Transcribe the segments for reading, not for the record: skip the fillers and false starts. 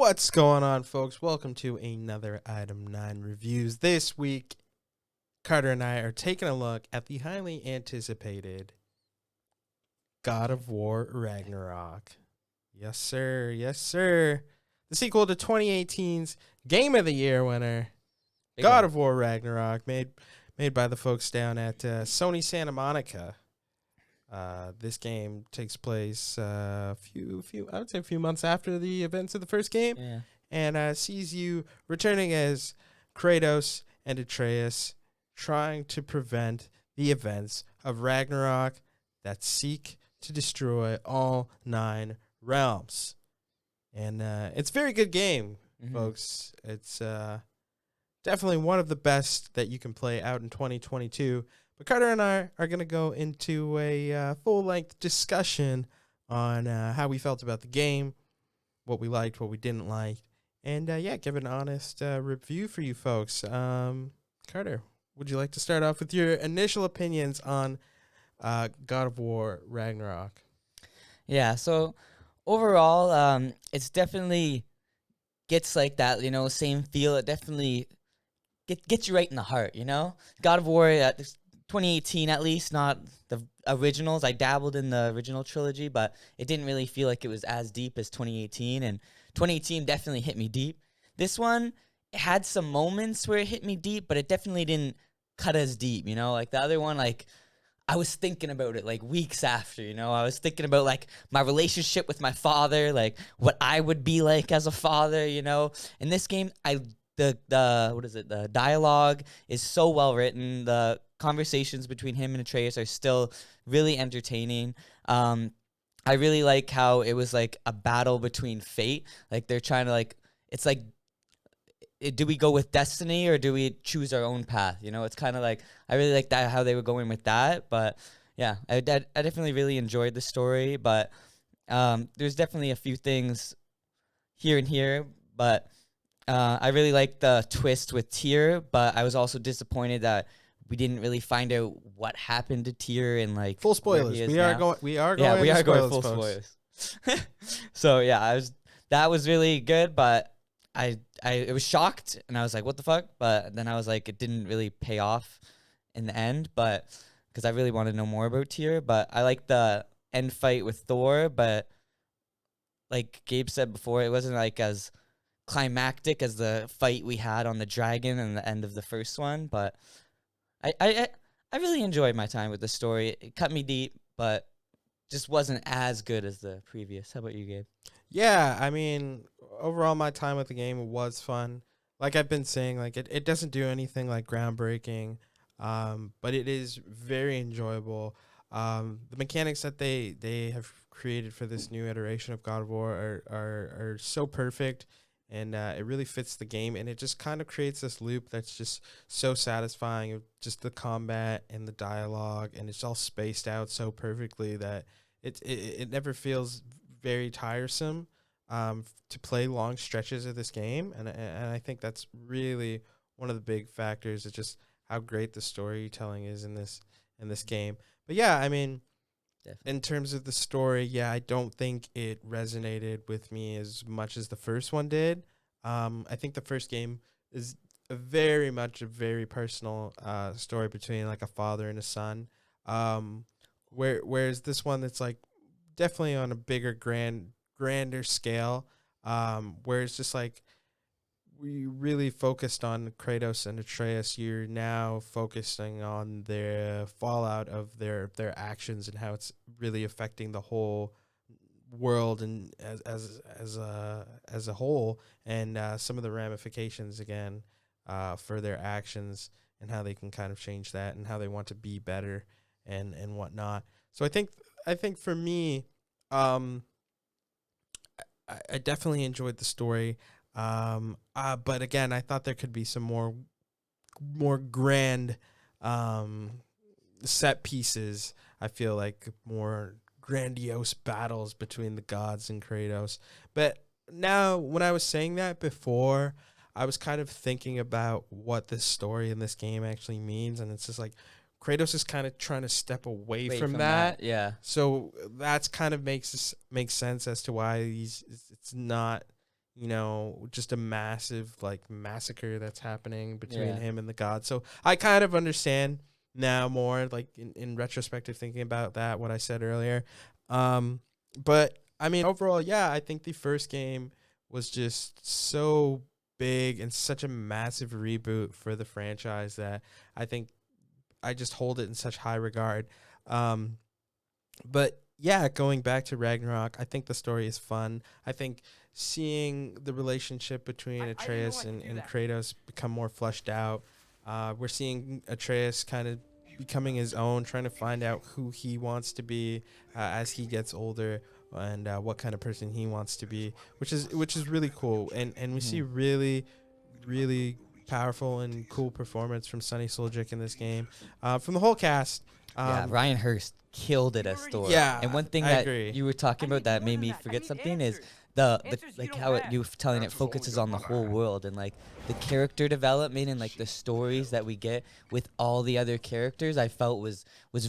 What's going on, folks? Welcome to another Item 9 Reviews. This week, Carter and I are taking a look at the highly anticipated God of War Ragnarok. Yes, sir. Yes, sir. The sequel to 2018's Game of the Year winner, God of War Ragnarok, made by the folks down at Sony Santa Monica. This game takes place a few months after the events of the first game, and sees you returning as Kratos and Atreus, trying to prevent the events of Ragnarok that seek to destroy all 9 realms. And it's a very good game, folks. It's definitely one of the best that you can play out in 2022. But Carter and I are going to go into a full-length discussion on how we felt about the game, what we liked, what we didn't like, and, give an honest review for you folks. Carter, would you like to start off with your initial opinions on God of War Ragnarok? Yeah, so overall, it's definitely gets like that, same feel. It definitely gets you right in the heart, God of War 2018 at least, not the originals. I dabbled in the original trilogy, but it didn't really feel like it was as deep as 2018, and 2018 definitely hit me deep. This one, it had some moments where it hit me deep, but it definitely didn't cut as deep, like the other one, like I was thinking about it like weeks after, I was thinking about like my relationship with my father, like what I would be like as a father, In this game, the dialogue is so well written. The conversations between him and Atreus are still really entertaining. I really like how it was like a battle between fate. Like they're trying to it's like, do we go with destiny or do we choose our own path? It's kind of like, I really like that, how they were going with that. But yeah, I definitely really enjoyed the story, but there's definitely a few things here and here, but I really like the twist with Tyr, but I was also disappointed that we didn't really find out what happened to Tyr and like full spoilers. We are going full spoilers. So yeah, that was really good, but I was shocked and I was like, what the fuck? But then I was like, it didn't really pay off in the end, but because I really want to know more about Tyr. But I like the end fight with Thor, but like Gabe said before, it wasn't like as climactic as the fight we had on the dragon and the end of the first one, but I really enjoyed my time with the story. It cut me deep, but just wasn't as good as the previous. How about you, Gabe? Yeah, I mean, overall, my time with the game was fun. Like I've been saying, like it doesn't do anything like groundbreaking, but it is very enjoyable. The mechanics that they have created for this new iteration of God of War are so perfect, and it really fits the game, and it just kind of creates this loop that's just so satisfying of just the combat and the dialogue, and it's all spaced out so perfectly that it never feels very tiresome to play long stretches of this game, and I think that's really one of the big factors of just how great the storytelling is in this game. But yeah, I mean, definitely. In terms of the story, yeah, I don't think it resonated with me as much as the first one did. I think the first game is very personal story between like a father and a son. Whereas this one, it's like definitely on a bigger, grander scale. Where it's just like we really focused on Kratos and Atreus. You're now focusing on their fallout of their actions and how it's really affecting the whole world and as a whole, and some of the ramifications again for their actions and how they can kind of change that and how they want to be better and whatnot. So I think for me, I definitely enjoyed the story. But again, I thought there could be some more grand set pieces. I feel like more grandiose battles between the gods and Kratos. But now, when I was saying that before, I was kind of thinking about what this story in this game actually means, and it's just like Kratos is kind of trying to step away from that. Yeah. So that's kind of makes sense as to why it's not, just a massive like massacre that's happening between Yeah. him and the god. So I kind of understand now more like in retrospective thinking about that what I said earlier. But I mean overall, yeah, I think the first game was just so big and such a massive reboot for the franchise that I think I just hold it in such high regard. Um, but yeah, going back to Ragnarok, I think the story is fun. I think seeing the relationship between Atreus and Kratos become more fleshed out. We're seeing Atreus kind of becoming his own, trying to find out who he wants to be as he gets older, and what kind of person he wants to be, which is really cool. And we see really powerful and cool performance from Sonny Suljic in this game, from the whole cast. Yeah, Ryan Hurst killed it as Thor. Yeah, And one thing I that agree. you were talking about that made me forget something is the like how you were telling it focuses on the whole world, and like the character development and like the stories that we get with all the other characters. I felt was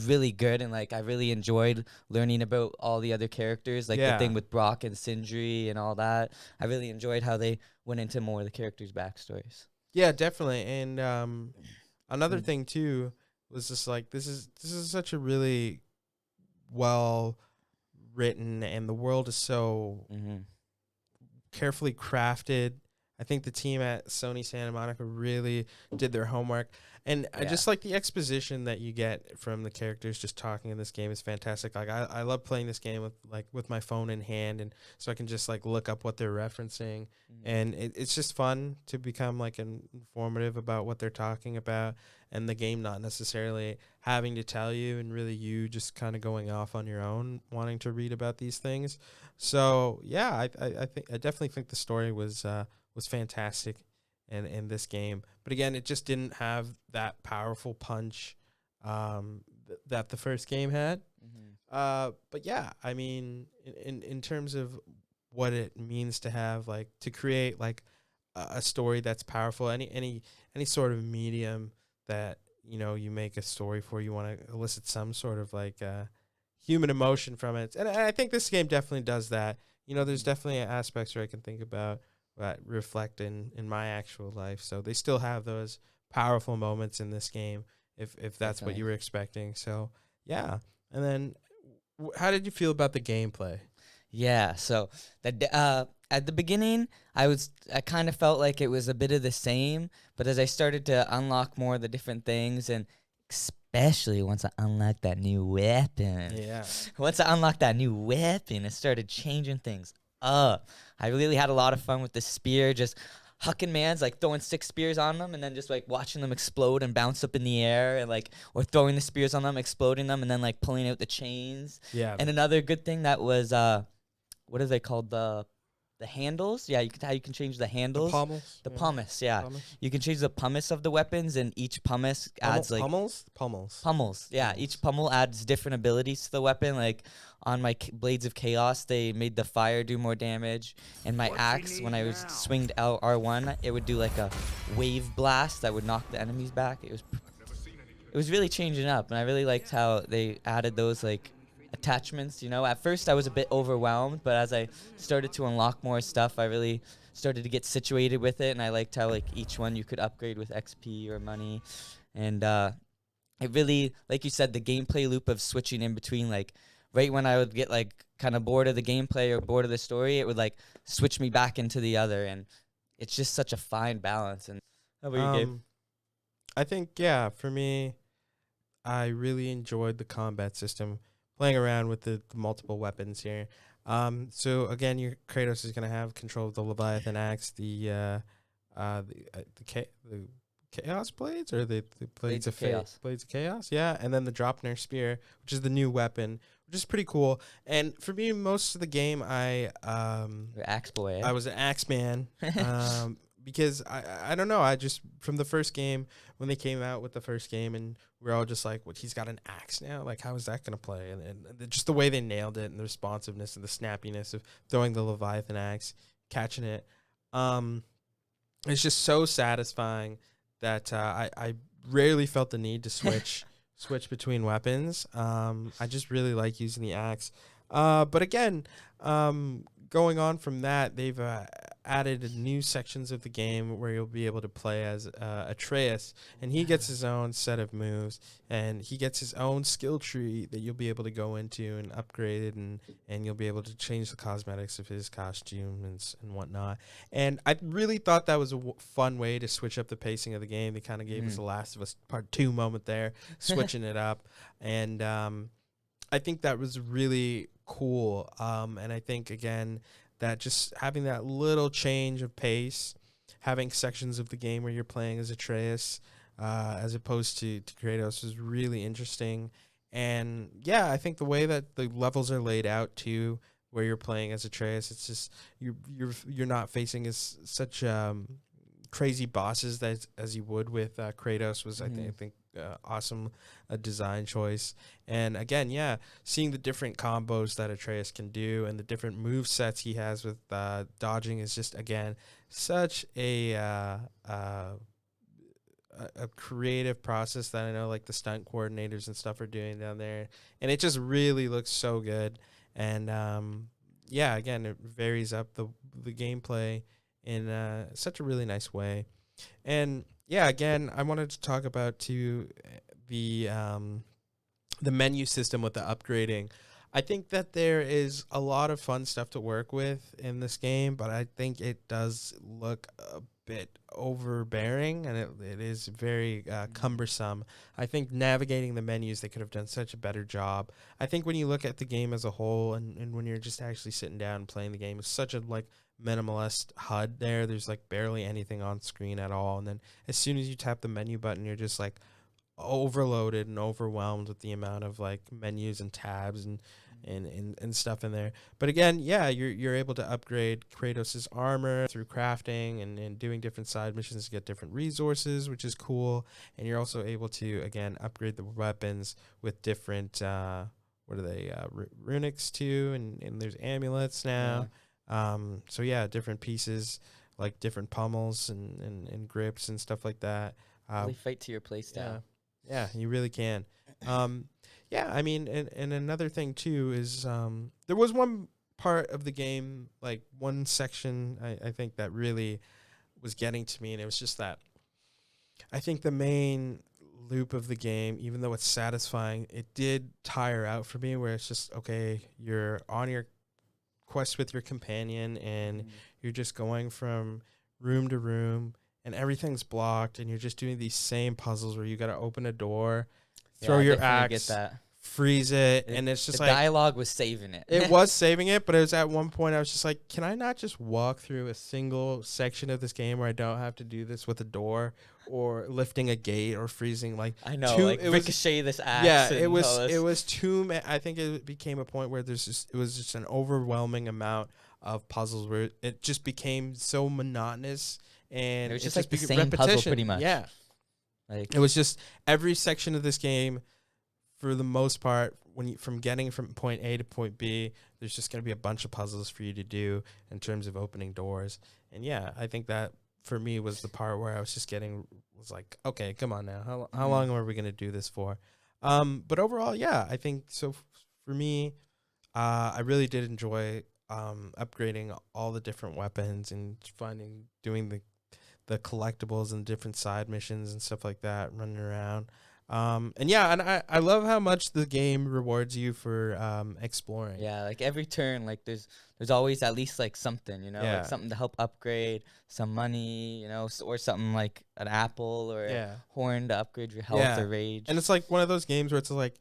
really good, and like I really enjoyed learning about all the other characters, like the Yeah. thing with Brock and Sindri and all that. I really enjoyed how they went into more of the characters' backstories. Yeah, definitely. And another Mm. thing too was just like this is such a really well written, and the world is so Mm-hmm. carefully crafted. I think the team at Sony Santa Monica really did their homework. And I Yeah. just like the exposition that you get from the characters just talking in this game is fantastic. Like I love playing this game with my phone in hand, and so I can just like look up what they're referencing, and it's just fun to become like informative about what they're talking about, and the game not necessarily having to tell you, and really you just kind of going off on your own wanting to read about these things. So yeah, I definitely think the story was fantastic in this game. But again, it just didn't have that powerful punch that the first game had. But yeah, I mean, in terms of what it means to have like to create like a story that's powerful, any sort of medium that you make a story for, you want to elicit some sort of like human emotion from it, and I think this game definitely does that. There's definitely aspects where I can think about that reflect in my actual life. So they still have those powerful moments in this game, if that's what Definitely. you were expecting. So yeah, and then how did you feel about the gameplay? Yeah, so at the beginning, I kind of felt like it was a bit of the same, but as I started to unlock more of the different things, and especially once I unlocked that new weapon, Yeah, once I unlocked that new weapon, it started changing things up. I really had a lot of fun with the spear, just hucking mans, like throwing 6 spears on them, and then just like watching them explode and bounce up in the air, and like or throwing the spears on them, exploding them, and then like pulling out the chains. yeah. And another good thing that was what are they called, the handles? Yeah, how you can change the The handles. pommels. The Yeah. pumice, yeah. Pumice? You can change the pumice of the weapons, and each pumice adds like Pummels. Pummels. pummels. Yeah, Pummels. each pummel adds different abilities to the weapon. Like on my Blades of Chaos, they made the fire do more damage, and my axe, when I was swinged out R1, it would do like a wave blast that would knock the enemies back. It was really changing up, and I really liked how they added those like attachments. At first I was a bit overwhelmed, but as I started to unlock more stuff, I really started to get situated with it, and I liked how like each one you could upgrade with XP or money, and it really, like you said, the gameplay loop of switching in between, like right when I would get like kind of bored of the gameplay or bored of the story, it would like switch me back into the other, and it's just such a fine balance. And how about you, Gabe? I think yeah, for me, I really enjoyed the combat system, playing around with the multiple weapons here. So again, your Kratos is gonna have control of the Leviathan axe, the Chaos blades, or the blades Blades of of fate, Chaos. blades of chaos, yeah, and then the Dropner spear, which is the new weapon, which is pretty cool. And for me, most of the game, Your axe boy, eh? I was an axe man, because I don't know, I just from the first game when they came out with the first game, and we're all just like, what, he's got an axe now, like how is that gonna play? And just the way they nailed it, and the responsiveness and the snappiness of throwing the Leviathan axe, catching it, it's just so satisfying that I rarely felt the need to switch between weapons. I just really like using the axe. But again, going on from that, they've added new sections of the game where you'll be able to play as Atreus, and he gets his own set of moves, and he gets his own skill tree that you'll be able to go into and upgrade it, and you'll be able to change the cosmetics of his costume and whatnot. And I really thought that was a fun way to switch up the pacing of the game. They kind of gave us a Last of Us Part 2 moment there, switching it up. And I think that was really cool. And I think, again, that just having that little change of pace, having sections of the game where you're playing as Atreus as opposed to Kratos is really interesting. And yeah, I think the way that the levels are laid out too, where you're playing as Atreus, it's just you're not facing as such crazy bosses that as you would with Kratos was I think awesome design choice. And again, yeah, seeing the different combos that Atreus can do and the different move sets he has with dodging is just again such a creative process that I know like the stunt coordinators and stuff are doing down there, and it just really looks so good. And yeah, again, it varies up the gameplay in such a really nice way. And yeah, again, I wanted to talk about too the menu system with the upgrading. I think that there is a lot of fun stuff to work with in this game, but I think it does look a bit overbearing, and it is very cumbersome. I think navigating the menus, they could have done such a better job. I think when you look at the game as a whole, and when you're just actually sitting down and playing the game, it's such a like minimalist HUD there. There's like barely anything on screen at all, and then as soon as you tap the menu button, you're just like overloaded and overwhelmed with the amount of like menus and tabs and stuff in there. But again, yeah, you're able to upgrade Kratos' armor through crafting and doing different side missions to get different resources, which is cool. And you're also able to again upgrade the weapons with different what are they runics too, and there's amulets now. So yeah, different pieces like different pummels and grips and stuff like that. Really fight to your playstyle. Yeah, you really can. Yeah, I mean, and another thing too is there was one part of the game, like one section, I think that really was getting to me, and it was just that I think the main loop of the game, even though it's satisfying, it did tire out for me, where it's just, okay, you're on your quest with your companion, and you're just going from room to room, and everything's blocked, and you're just doing these same puzzles where you got to open a door, throw your axe, freeze it, and it's just the like dialogue was saving it. It was saving it, but it was at one point I was just like, can I not just walk through a single section of this game where I don't have to do this with a door or lifting a gate or freezing like I know, like ricochet this axe. Yeah, it was too. I think it became a point where it was just an overwhelming amount of puzzles where it just became so monotonous. And it was just like the same puzzle pretty much. Yeah. Like it was just every section of this game, for the most part, from getting from point A to point B, there's just going to be a bunch of puzzles for you to do in terms of opening doors. And yeah, I think that for me was the part where I was just was like, okay, come on now. How long are we going to do this for? But overall, yeah, I think so. For me, I really did enjoy upgrading all the different weapons and doing the collectibles and different side missions and stuff like that, running around. And yeah, and I love how much the game rewards you for exploring. Yeah, like every turn, like there's always at least like something, you know, like something to help upgrade, some money, you know, or something like an apple or a horn to upgrade your health or rage. And it's like one of those games where it's like,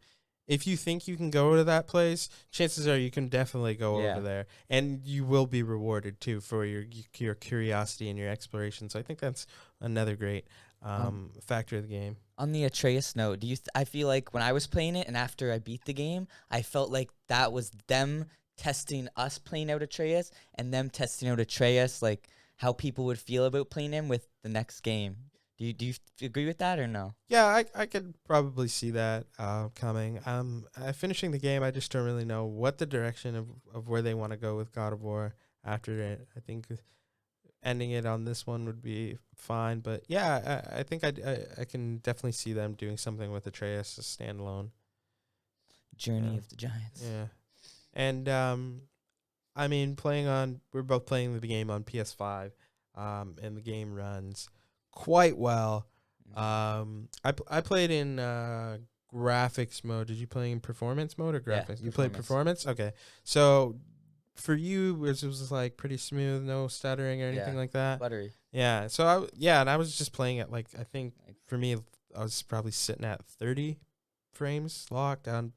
if you think you can go to that place, chances are you can definitely go over there, and you will be rewarded too for your curiosity and your exploration. So I think that's another great factor of the game. On the Atreus note, I feel like when I was playing it and after I beat the game, I felt like that was them testing us playing out Atreus and them testing out Atreus, like how people would feel about playing him with the next game. Do you agree with that or no? Yeah, I could probably see that coming. Finishing the game, I just don't really know what the direction of where they want to go with God of War after it. I think ending it on this one would be fine, but yeah, I think I can definitely see them doing something with Atreus, a standalone Journey of the Giants. Yeah, and I mean, we're both playing the game on PS5, and the game runs quite well. I played in graphics mode. Did you play in performance mode or Yeah, graphics? You played performance? Okay. So for you, it was like pretty smooth, no stuttering or anything Yeah, like that? buttery. Yeah. So and I was just playing it like, I think for me, I was probably sitting at 30 frames locked on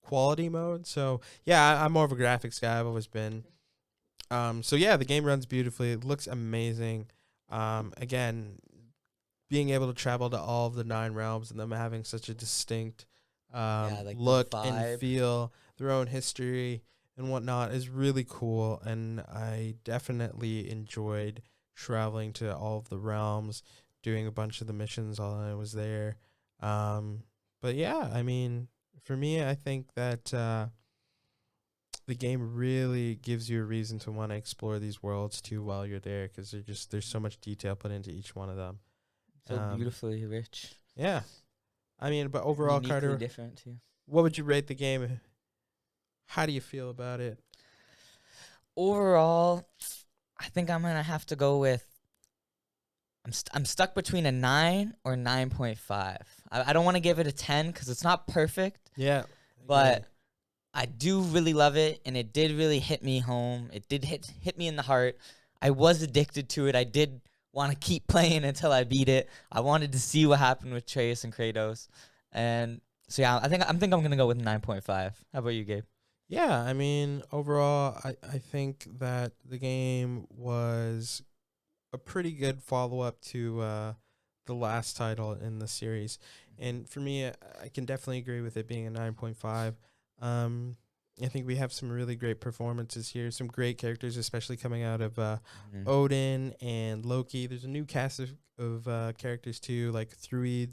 quality mode. So yeah, I'm more of a graphics guy. I've always been. So yeah, the game runs beautifully. It looks amazing. Again, being able to travel to all of the 9 realms and them having such a distinct Yeah, like the look and vibe. feel, their own history and whatnot is really cool. And I definitely enjoyed traveling to all of the realms, doing a bunch of the missions while I was there. But yeah, I mean, for me, I think that the game really gives you a reason to want to explore these worlds too while you're there, because there's so much detail put into each one of them. So beautifully rich. Yeah, I mean, but overall, Uniquely Carter, different too. what would you rate the game? How do you feel about it? Overall, I think I'm gonna have to go with. I'm stuck between a 9 or 9.5. I don't want to give it a 10 because it's not perfect, Yeah, but I do really love it, and it did really hit me home. It did hit me in the heart. I was addicted to it. I did want to keep playing until I beat it. I wanted to see what happened with Atreus and Kratos, and so yeah, I'm gonna go with 9.5. How about you, Gabe? yeah. I mean, overall, I think that the game was a pretty good follow up to the last title in the series, and for me, I can definitely agree with it being a 9.5. Um, I think we have some really great performances here, some great characters, especially coming out of Odin and Loki. There's a new cast of characters too, like Thruid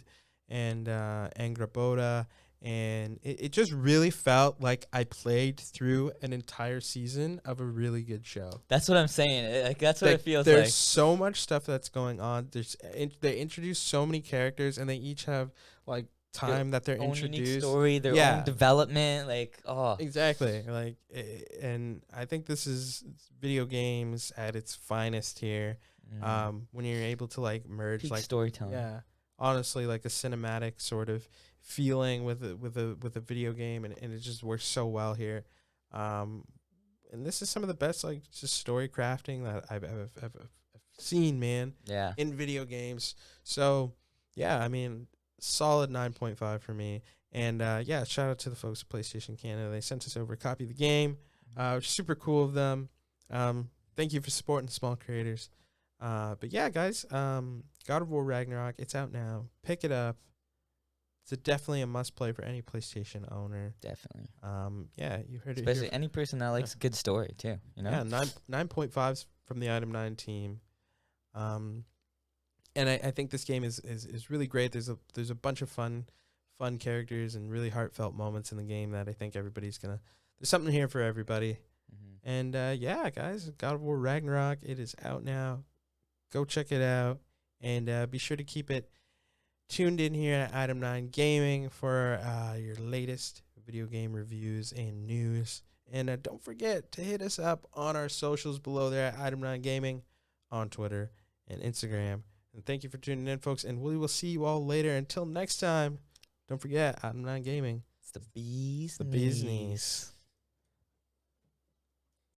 and Angraboda. And it just really felt like I played through an entire season of a really good show. That's what I'm saying. Like that's what it feels There's like. so much stuff that's going on. They introduce so many characters, and they each have like time that they're Own unique introduced. story, their own development. Like, oh, Exactly. Like, and I think this is video games at its finest here. When you're able to like merge peak like storytelling. yeah, honestly, like a cinematic sort of feeling with a video game, and it just works so well here. And this is some of the best like just story crafting that I've seen, man, Yeah. in video games. So yeah, I mean, solid 9.5 for me. And yeah, shout out to the folks at PlayStation Canada. They sent us over a copy of the game, which is super cool of them. Thank you for supporting the small creators. But yeah, guys, God of War Ragnarok, it's out now. Pick it up. It's definitely a must play for any PlayStation owner. Definitely. Yeah, you heard it. Especially any person that likes a good story too. You know. Yeah, 9.5s from the Item 9 team. And I think this game is really great. There's a bunch of fun characters and really heartfelt moments in the game that I think everybody's gonna. There's something here for everybody. And yeah, guys, God of War Ragnarok, it is out now. Go check it out, and be sure to keep it tuned in here at Item 9 Gaming for your latest video game reviews and news. And don't forget to hit us up on our socials below there at Item 9 Gaming on Twitter and Instagram. And thank you for tuning in, folks, and we will see you all later. Until next time, don't forget, Item 9 Gaming. It's the bee's The bee's knees.